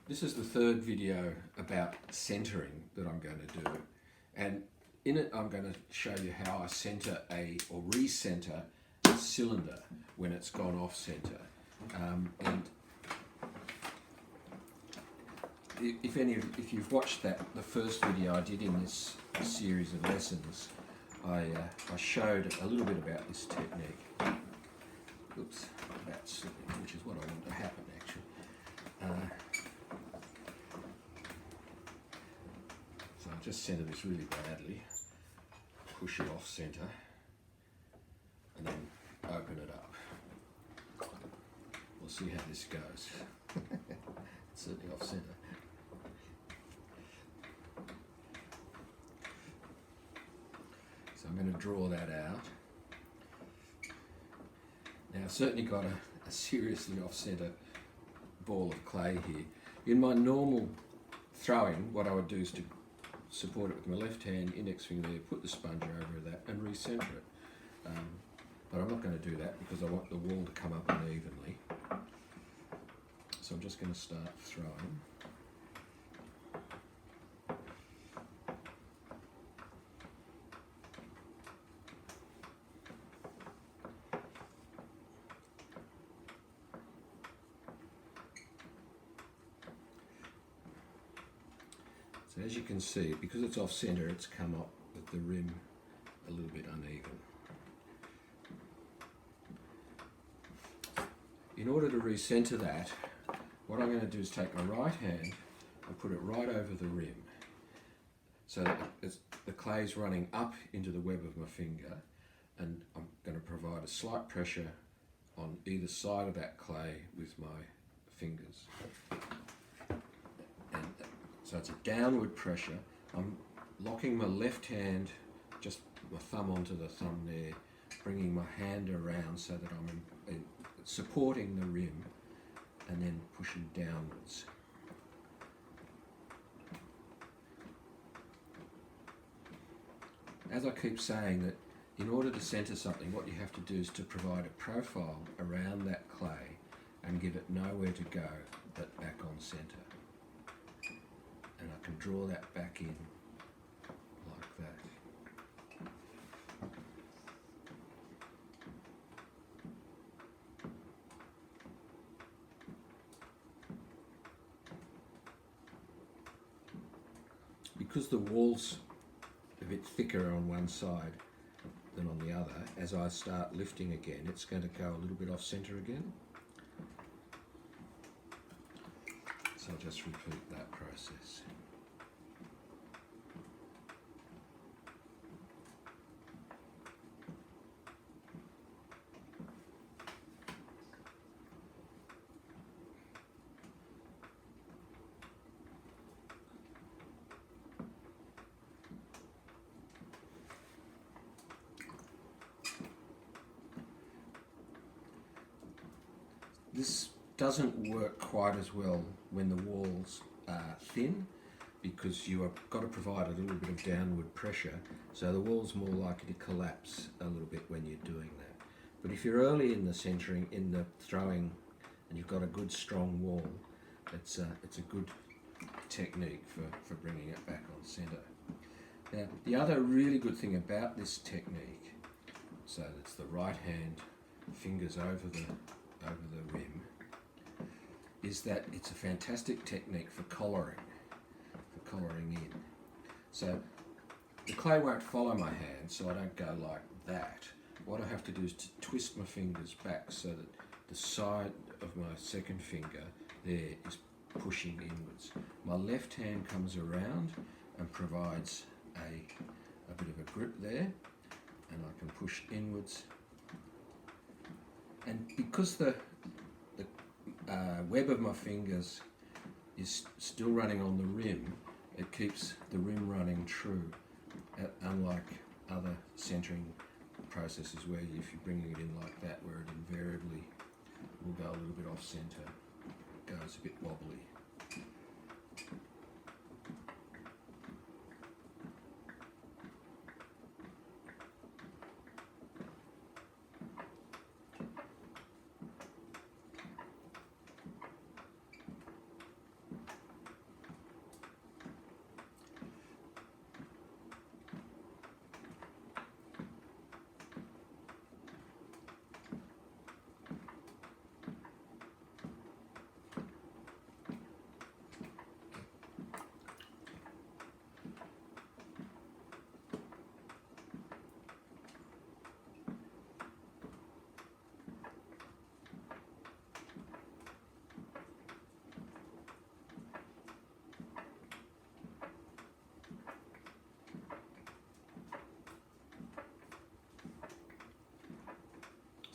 This is the third video about centering that I'm going to do, and in it I'm going to show you how I center or recenter a cylinder when it's gone off center. And if you've watched the first video I did in this series of lessons, I showed a little bit about this technique. Oops, about slipping, which is what I want to happen actually. So I'll just center this really badly, push it off center, and then open it up. We'll see how this goes. It's certainly off center. So I'm going to draw that out. Now I've certainly got a seriously off center ball of clay here. In my normal throwing, what I would do is to support it with my left hand, index finger there, put the sponge over that and recenter it. But I'm not going to do that because I want the wall to come up unevenly. So I'm just going to start throwing. So as you can see, because it's off center, it's come up with the rim a little bit uneven. In order to recenter that, what I'm going to do is take my right hand and put it right over the rim so that the clay's running up into the web of my finger, and I'm going to provide a slight pressure on either side of that clay with my fingers. And so it's a downward pressure. I'm locking my left hand, just my thumb onto the thumb there, bringing my hand around so that I'm supporting the rim and then pushing downwards. As I keep saying, that in order to center something, what you have to do is to provide a profile around that clay and give it nowhere to go but back on center. And I can draw that back in like that. Because the wall's a bit thicker on one side than on the other, as I start lifting again, it's going to go a little bit off center again. So I'll just repeat that process. This doesn't work quite as well when the walls are thin, because you have got to provide a little bit of downward pressure, so the wall's more likely to collapse a little bit when you're doing that. But if you're early in the centering, in the throwing, and you've got a good strong wall, it's a good technique for bringing it back on center. Now, the other really good thing about this technique, so it's the right hand, fingers over the rim, is that it's a fantastic technique for collaring in. So the clay won't follow my hand, so I don't go like that. What I have to do is to twist my fingers back so that the side of my second finger there is pushing inwards. My left hand comes around and provides a bit of a grip there, and I can push inwards. And because the web of my fingers is still running on the rim, it keeps the rim running true, unlike other centering processes where if you're bringing it in like that, where it invariably will go a little bit off center, it goes a bit wobbly.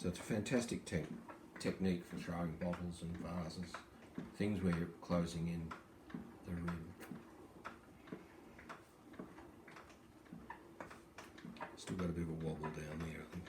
So it's a fantastic technique for throwing bottles and vases, things where you're closing in the rim. Still got a bit of a wobble down there, I think.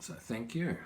So thank you.